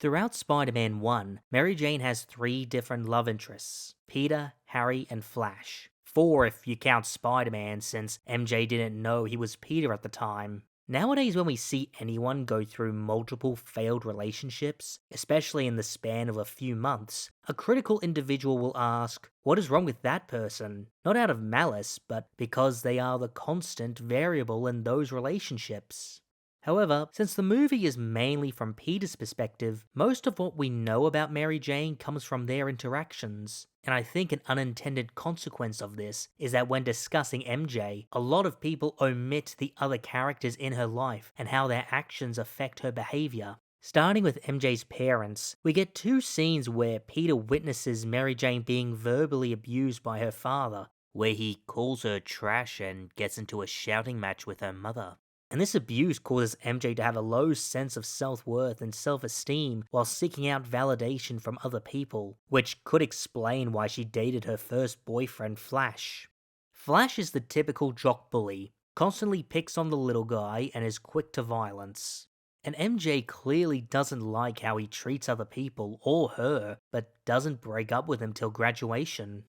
Throughout Spider-Man 1, Mary Jane has three different love interests: Peter, Harry, and Flash. Four if you count Spider-Man, since MJ didn't know he was Peter at the time. Nowadays, when we see anyone go through multiple failed relationships, especially in the span of a few months, a critical individual will ask, what is wrong with that person? Not out of malice, but because they are the constant variable in those relationships. However, since the movie is mainly from Peter's perspective, most of what we know about Mary Jane comes from their interactions. And I think an unintended consequence of this is that when discussing MJ, a lot of people omit the other characters in her life and how their actions affect her behavior. Starting with MJ's parents, we get two scenes where Peter witnesses Mary Jane being verbally abused by her father, where he calls her trash and gets into a shouting match with her mother. And this abuse causes MJ to have a low sense of self-worth and self-esteem while seeking out validation from other people, which could explain why she dated her first boyfriend, Flash. Flash is the typical jock bully, constantly picks on the little guy and is quick to violence. And MJ clearly doesn't like how he treats other people or her, but doesn't break up with him till graduation.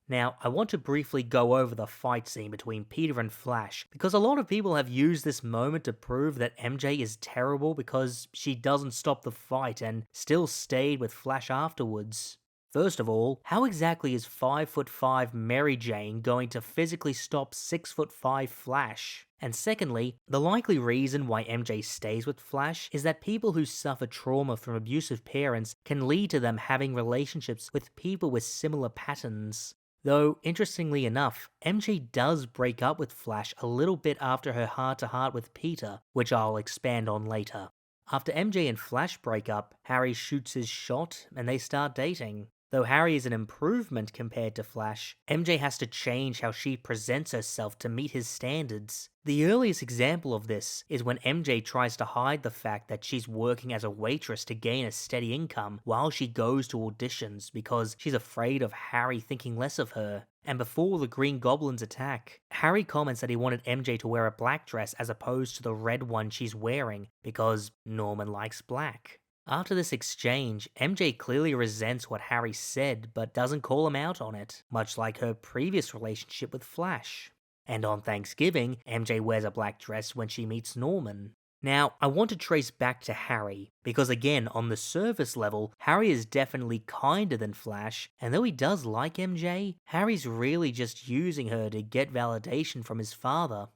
Now, I want to briefly go over the fight scene between Peter and Flash, because a lot of people have used this moment to prove that MJ is terrible because she doesn't stop the fight and still stayed with Flash afterwards. First of all, how exactly is 5'5" Mary Jane going to physically stop 6'5" Flash? And secondly, the likely reason why MJ stays with Flash is that people who suffer trauma from abusive parents can lead to them having relationships with people with similar patterns. Though, interestingly enough, MJ does break up with Flash a little bit after her heart-to-heart with Peter, which I'll expand on later. After MJ and Flash break up, Harry shoots his shot and they start dating. Though Harry is an improvement compared to Flash, MJ has to change how she presents herself to meet his standards. The earliest example of this is when MJ tries to hide the fact that she's working as a waitress to gain a steady income while she goes to auditions because she's afraid of Harry thinking less of her. And before the Green Goblins attack, Harry comments that he wanted MJ to wear a black dress as opposed to the red one she's wearing because Norman likes black. After this exchange, MJ clearly resents what Harry said but doesn't call him out on it, much like her previous relationship with Flash. And on Thanksgiving, MJ wears a black dress when she meets Norman. Now, I want to trace back to Harry, because again, on the surface level, Harry is definitely kinder than Flash, and though he does like MJ, Harry's really just using her to get validation from his father.